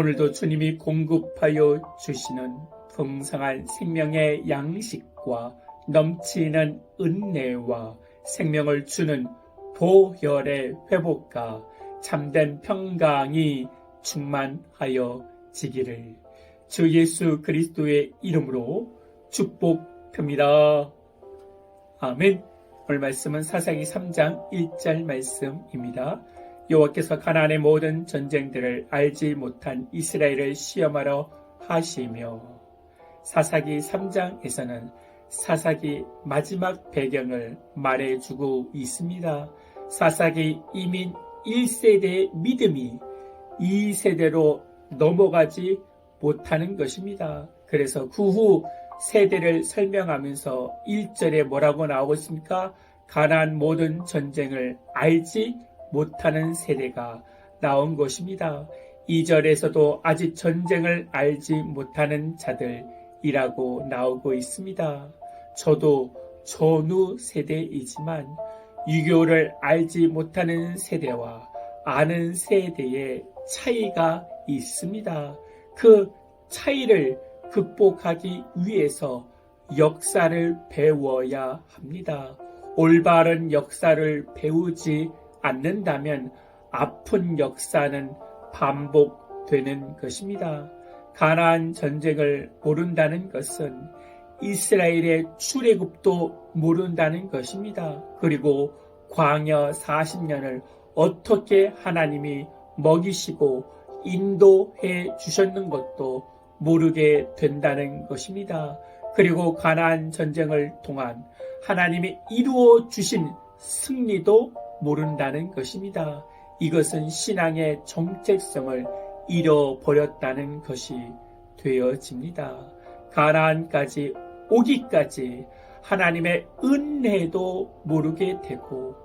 오늘도 주님이 공급하여 주시는 풍성한 생명의 양식과 넘치는 은혜와 생명을 주는 보혈의 회복과 참된 평강이 충만하여 지기를 주 예수 그리스도의 이름으로 축복합니다. 아멘. 오늘 말씀은 사사기 3장 1절 말씀입니다. 여호와께서 가나안의 모든 전쟁들을 알지 못한 이스라엘을 시험하러 하시며, 사사기 3장에서는 사사기 마지막 배경을 말해주고 있습니다. 사사기 이민 1세대의 믿음이 2세대로 넘어가지 못하는 것입니다. 그래서 그 후 세대를 설명하면서 1절에 뭐라고 나오고 있습니까? 가나안 모든 전쟁을 알지 못하는 세대가 나온 것입니다. 2절에서도 아직 전쟁을 알지 못하는 자들이라고 나오고 있습니다. 저도 전후 세대이지만 유교를 알지 못하는 세대와 아는 세대의 차이가 있습니다. 그 차이를 극복하기 위해서 역사를 배워야 합니다. 올바른 역사를 배우지 않는다면 아픈 역사는 반복되는 것입니다. 가나안 전쟁을 모른다는 것은 이스라엘의 출애굽도 모른다는 것입니다. 그리고 광야 40년을 어떻게 하나님이 먹이시고 인도해 주셨는 것도 모르게 된다는 것입니다. 그리고 가나안 전쟁을 통한 하나님이 이루어 주신 승리도 모른다는 것입니다. 이것은 신앙의 정체성을 잃어버렸다는 것이 되어집니다. 가나안까지 오기까지 하나님의 은혜도 모르게 되고,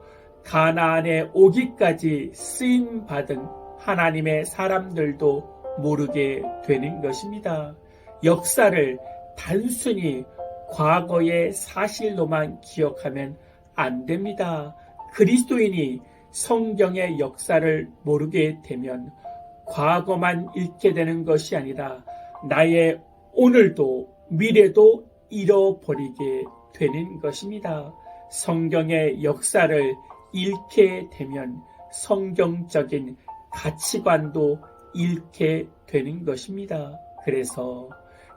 가나안에 오기까지 쓰임받은 하나님의 사람들도 모르게 되는 것입니다. 역사를 단순히 과거의 사실로만 기억하면 안 됩니다. 그리스도인이 성경의 역사를 모르게 되면 과거만 잃게 되는 것이 아니라 나의 오늘도 미래도 잃어버리게 되는 것입니다. 성경의 역사를 잃게 되면 성경적인 가치관도 잃게 되는 것입니다. 그래서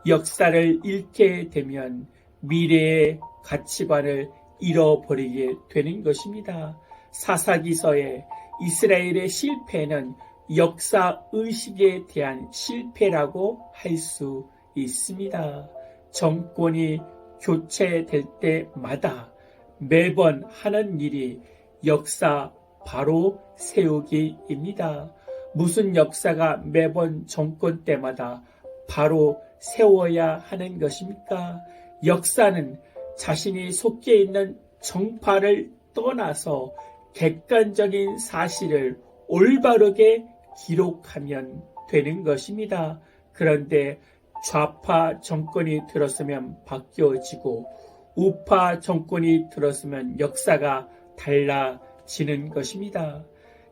역사를 잃게 되면 미래의 가치관을 잃어버리게 되는 것입니다. 사사기서의 이스라엘의 실패는 역사의식에 대한 실패라고 할 수 있습니다. 정권이 교체될 때마다 매번 하는 일이 역사 바로 세우기입니다. 무슨 역사가 매번 정권 때마다 바로 세워야 하는 것입니까? 역사는 자신이 속해 있는 정파를 떠나서 객관적인 사실을 올바르게 기록하면 되는 것입니다. 그런데 좌파 정권이 들었으면 바뀌어지고 우파 정권이 들었으면 역사가 달라지는 것입니다.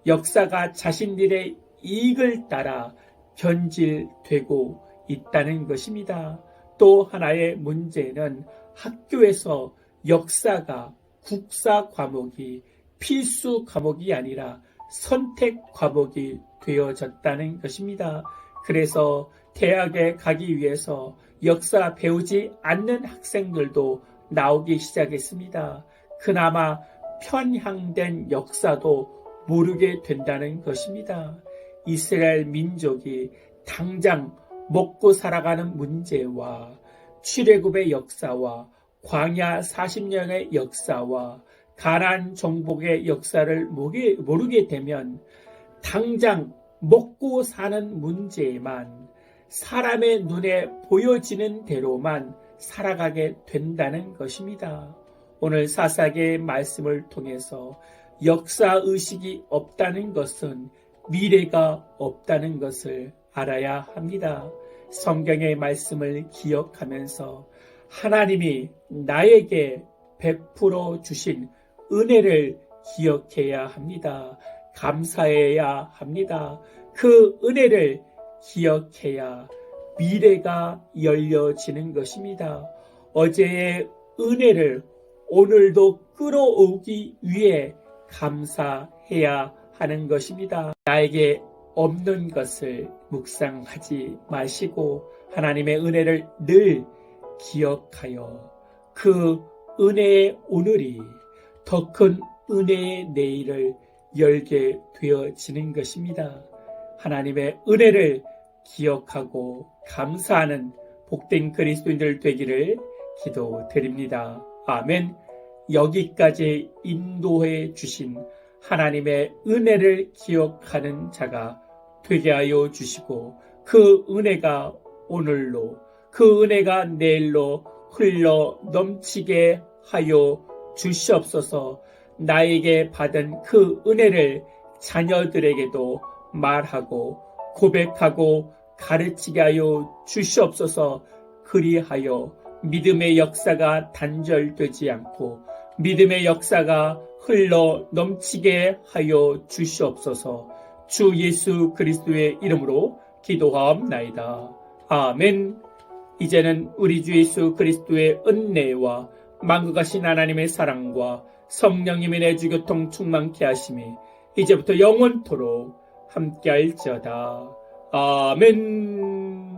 역사가 자신들의 이익을 따라 변질되고 있다는 것입니다. 또 하나의 문제는 학교에서 역사가 국사 과목이 필수 과목이 아니라 선택 과목이 되어졌다는 것입니다. 그래서 대학에 가기 위해서 역사 배우지 않는 학생들도 나오기 시작했습니다. 그나마 편향된 역사도 모르게 된다는 것입니다. 이스라엘 민족이 당장 먹고 살아가는 문제와 출애굽의 역사와 광야 40년의 역사와 가나안 정복의 역사를 모르게 되면 당장 먹고 사는 문제만 사람의 눈에 보여지는 대로만 살아가게 된다는 것입니다. 오늘 사사기의 말씀을 통해서 역사의식이 없다는 것은 미래가 없다는 것을 알아야 합니다. 성경의 말씀을 기억하면서 하나님이 나에게 베풀어 주신 은혜를 기억해야 합니다. 감사해야 합니다. 그 은혜를 기억해야 미래가 열려지는 것입니다. 어제의 은혜를 오늘도 끌어오기 위해 감사해야 하는 것입니다. 나에게 없는 것을 묵상하지 마시고 하나님의 은혜를 늘 기억하여 그 은혜의 오늘이 더 큰 은혜의 내일을 열게 되어지는 것입니다. 하나님의 은혜를 기억하고 감사하는 복된 그리스도인들 되기를 기도드립니다. 아멘. 여기까지 인도해 주신 하나님의 은혜를 기억하는 자가 되게 하여 주시고 그 은혜가 오늘로 그 은혜가 내일로 흘러 넘치게 하여 주시옵소서. 나에게 받은 그 은혜를 자녀들에게도 말하고 고백하고 가르치게 하여 주시옵소서. 그리하여 믿음의 역사가 단절되지 않고 믿음의 역사가 흘러 넘치게 하여 주시옵소서. 주 예수 그리스도의 이름으로 기도하옵나이다. 아멘. 이제는 우리 주 예수 그리스도의 은혜와 만국하신 하나님의 사랑과 성령님의 내주교통 충만케 하심이 이제부터 영원토록 함께할지어다. 아멘.